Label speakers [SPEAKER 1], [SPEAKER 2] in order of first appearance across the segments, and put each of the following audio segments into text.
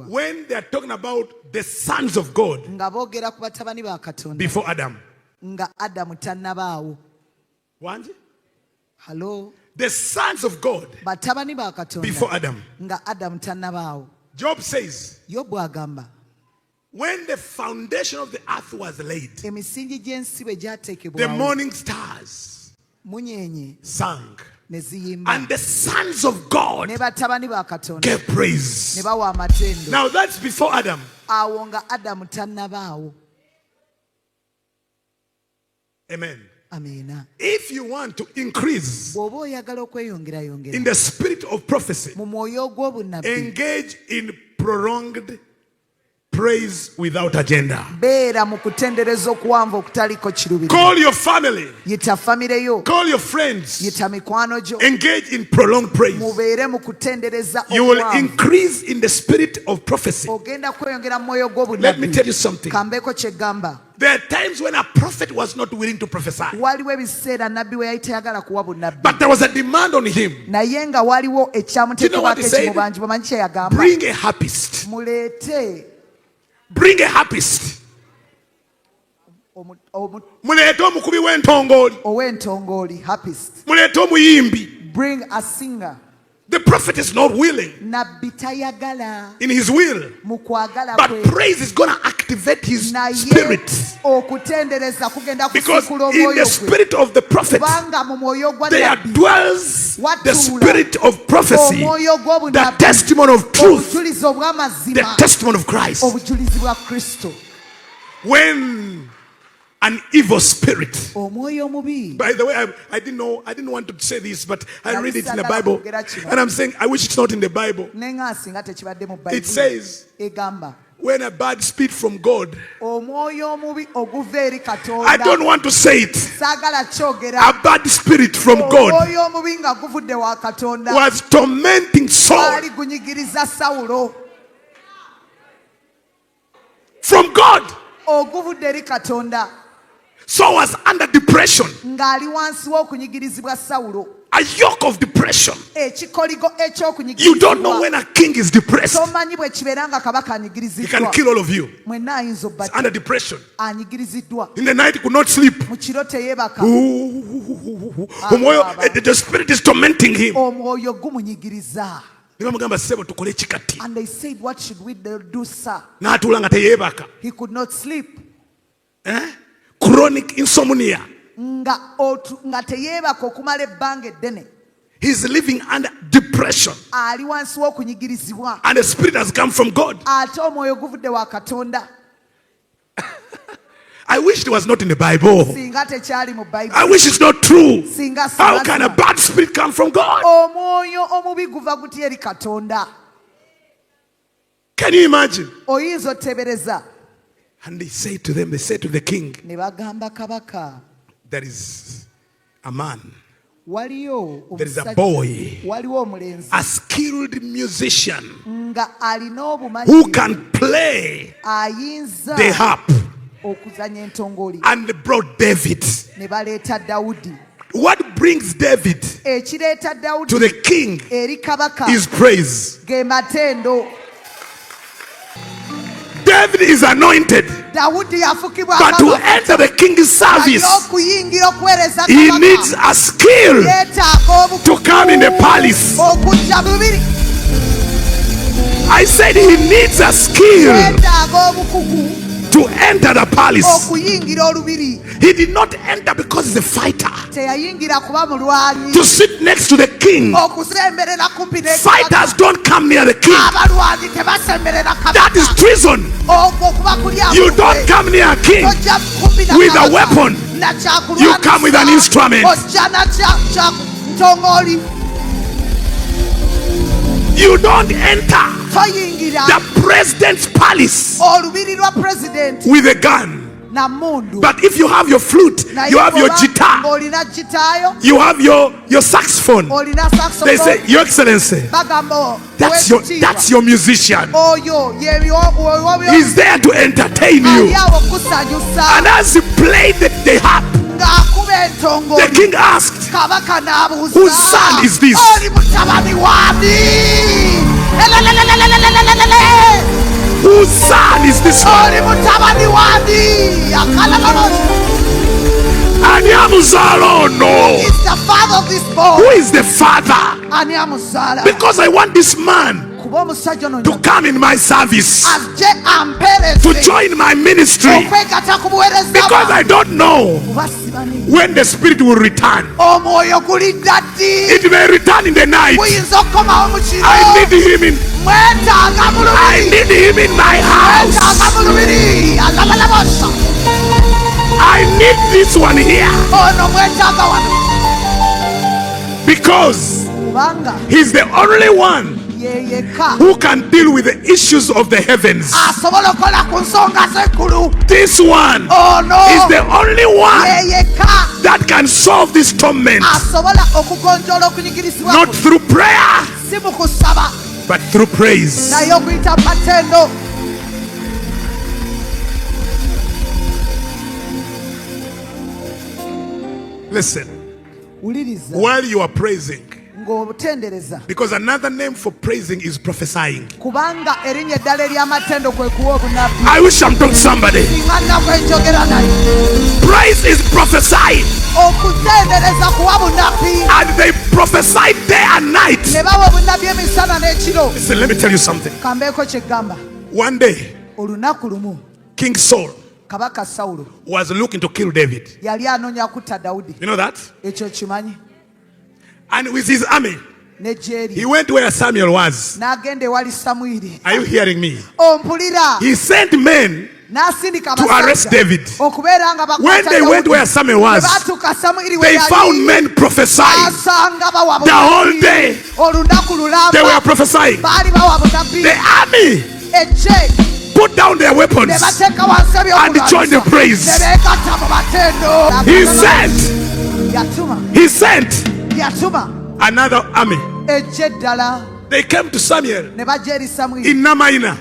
[SPEAKER 1] when they are talking about the sons of God before Adam.
[SPEAKER 2] Hello.
[SPEAKER 1] The sons of God before Adam. Job says, when the foundation of the earth was laid, the morning stars sang, and the sons of God gave praise. Now that's before Adam. Amen. If you want to increase in the spirit of prophecy, engage in prolonged praise without agenda. Call your family. Call your friends. Engage in prolonged praise. You will increase in the spirit of prophecy. Let me tell you something. There are times when a prophet was not willing to prophesy, but there was a demand on him. Do you know what he said? Bring a harpist. Bring a harpist.
[SPEAKER 2] Bring a singer.
[SPEAKER 1] The prophet is not willing in his will, but praise is going to activate his spirit, because in the spirit of the prophet there dwells the spirit of prophecy, the testimony of truth, the testimony of Christ. When an evil spirit. By the way, I didn't want to say this, but I read it in the Bible, and I'm saying I wish it's not in the Bible. It says, when a bad spirit from God, I don't want to say it, a bad spirit from God was tormenting Saul. From God. Saul was under depression. A yoke of depression. You don't know when a king is depressed, he can kill all of you. It's under depression. In the night he could not sleep. The spirit is tormenting him.
[SPEAKER 2] And they said, what should we do, sir? He could not sleep.
[SPEAKER 1] Chronic insomnia. He's living under depression, and the spirit has come from God. I wish it was not in the Bible. I wish it's not true. How can a bad spirit come from God? Can you imagine? And they say to them, they say to the king, there is a man, there is a boy, a skilled musician who can play the harp. And they brought David. What brings David to the king is praise. David is anointed, but to enter the king's service, he needs a skill to come in the palace. I said he needs a skill to enter the palace. He did not enter because he's a fighter, to sit next to the king. Fighters don't come near the king. That is treason. You don't come near a king with a weapon. You come with an instrument. You don't enter the president's palace with a gun. But if you have your flute, you have your guitar, you have your saxophone, they say, Your Excellency, that's your musician. He's there to entertain you. And as he played the harp, the king asked, whose son is this? Whose son is this one? No.
[SPEAKER 2] Who is the father of this boy?
[SPEAKER 1] Who is the father? Because I want this man to come in my service, to join my ministry, because I don't know when the spirit will return. It may return in the night. I need him in my house. I need this one here, because he's the only one who can deal with the issues of the heavens. This one is the only one that can solve this torment, not through prayer, but through praise. Listen, while you are praising, because another name for praising is prophesying. I wish I'm talking to somebody. Praise is prophesying, and they prophesy day and night. Listen, let me tell you something. One day, King Saul was looking to kill David. You know that? And with his army, he went where Samuel was. Are you hearing me? He sent men to arrest David. When they went where Samuel was, they found men prophesying the whole day. They were prophesying. The army put down their weapons and joined the praise. He sent another army. They came to Samuel in Namaina.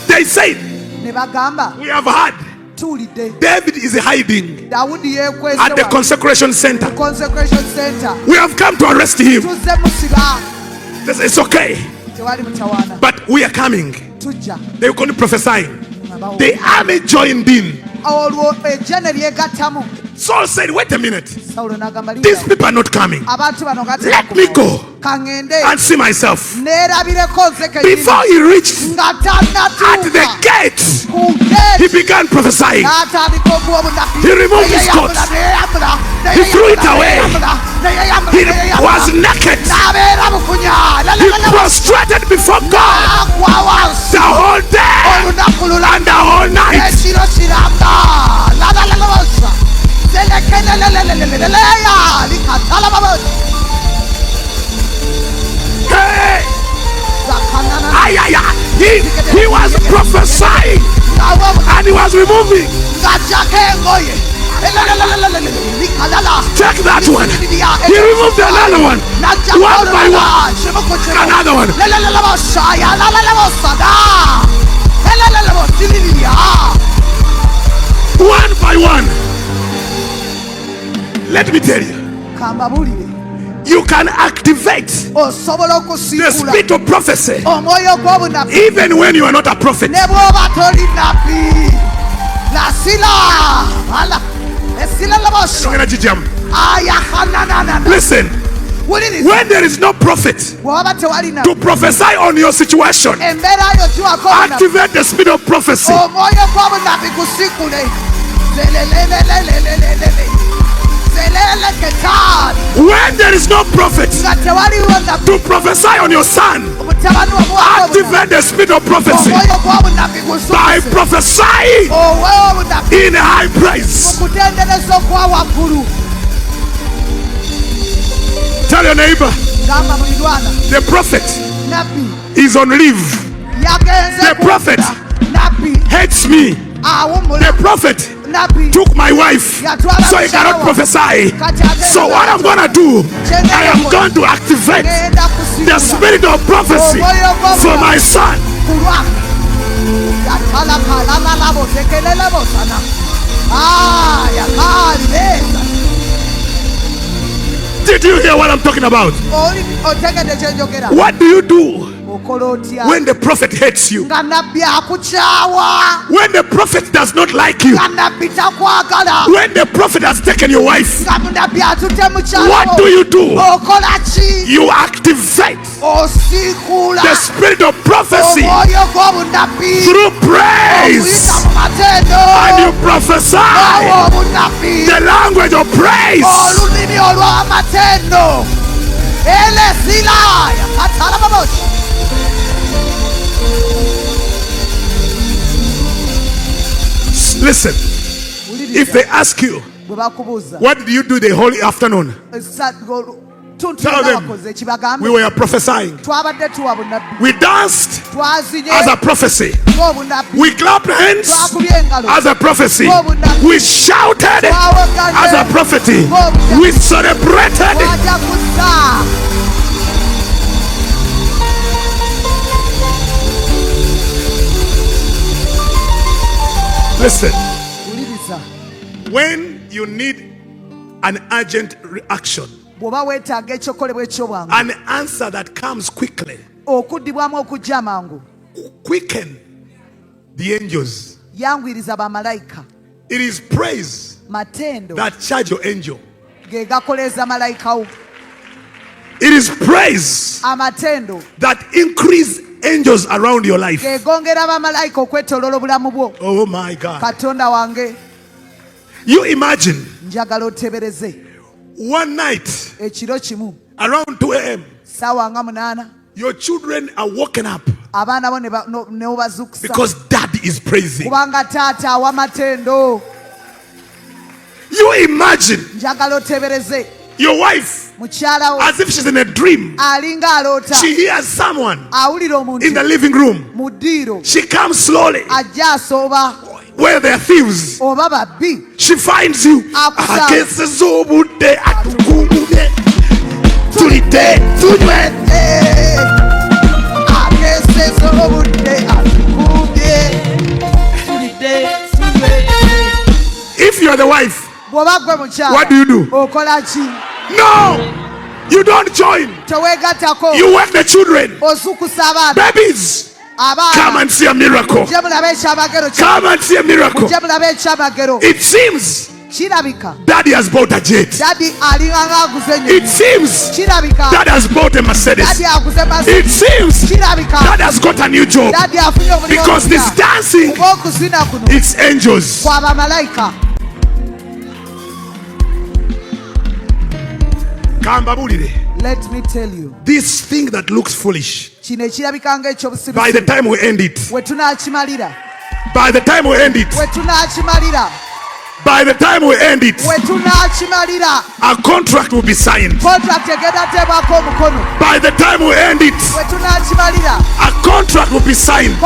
[SPEAKER 1] They said, we have heard David is hiding at the consecration center. We have come to arrest him. It's okay, but we are coming. They were going to prophesy. The army joined in. Saul said, wait a minute, these people are not coming. Let me go and see myself. Before he reached at the gate, he began prophesying. He removed his coat, he threw it away. He was naked. He prostrated before God the whole day and the whole night. Hey. He was prophesying and he was removing. Check that one. He removed another one. One by one. Another one. One by one. Let me tell you, you can activate the spirit of prophecy even when you are not a prophet. Listen, when there is no prophet to prophesy on your situation, activate the spirit of prophecy. When there is no prophet to prophesy on your son, activate the spirit of prophecy by prophesying in a high place. Tell your neighbor, the prophet is on leave. The prophet hates me. The prophet took my wife, so he cannot prophesy. So what I'm gonna do, I am going to activate the spirit of prophecy for my son. Did you hear what I'm talking about? What do you do when the prophet hates you? When the prophet does not like you? When the prophet has taken your wife? What do? You activate the spirit of prophecy through praise, and you prophesy the language of praise. Listen, if they ask you, what did you do the whole afternoon? Tell them, we were prophesying. We danced as a prophecy. We clapped hands as a prophecy. We shouted as a prophecy. We celebrated. Listen, when you need an urgent reaction, an answer that comes quickly, quicken the angels. It is praise that charge your angel. It is praise that increase angels around your life. Oh my God. You imagine one night around 2 a.m. your children are woken up because daddy is praising. You imagine your wife as if she's in a dream. She hears someone in the living room. She comes slowly where there are thieves. She finds you. If you are the wife, what do you do? No, you don't join. You wake the children. Babies, come and see a miracle. Come and see a miracle. It seems daddy has bought a jet. It seems daddy has bought a Mercedes. It seems daddy has got a new job. Because this dancing, it's angels. Let me tell you, this thing that looks foolish, by the time we end it, by the time we end it, by the time we end it, a contract will be signed. By the time we end it, a contract will be signed.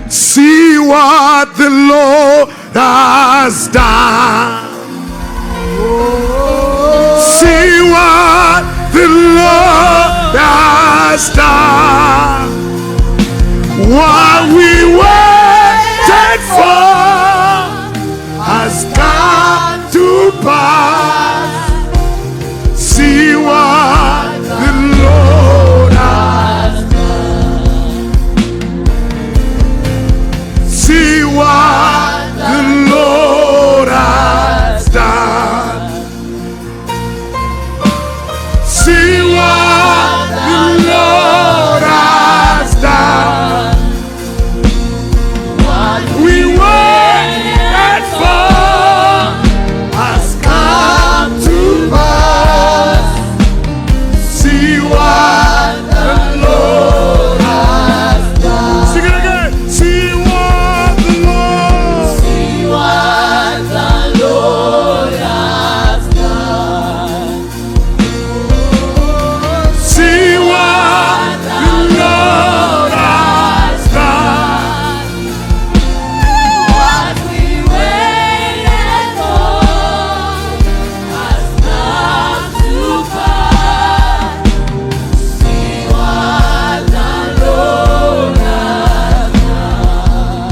[SPEAKER 1] See what the Lord has done. See what the Lord has done. What we waited for has come to pass.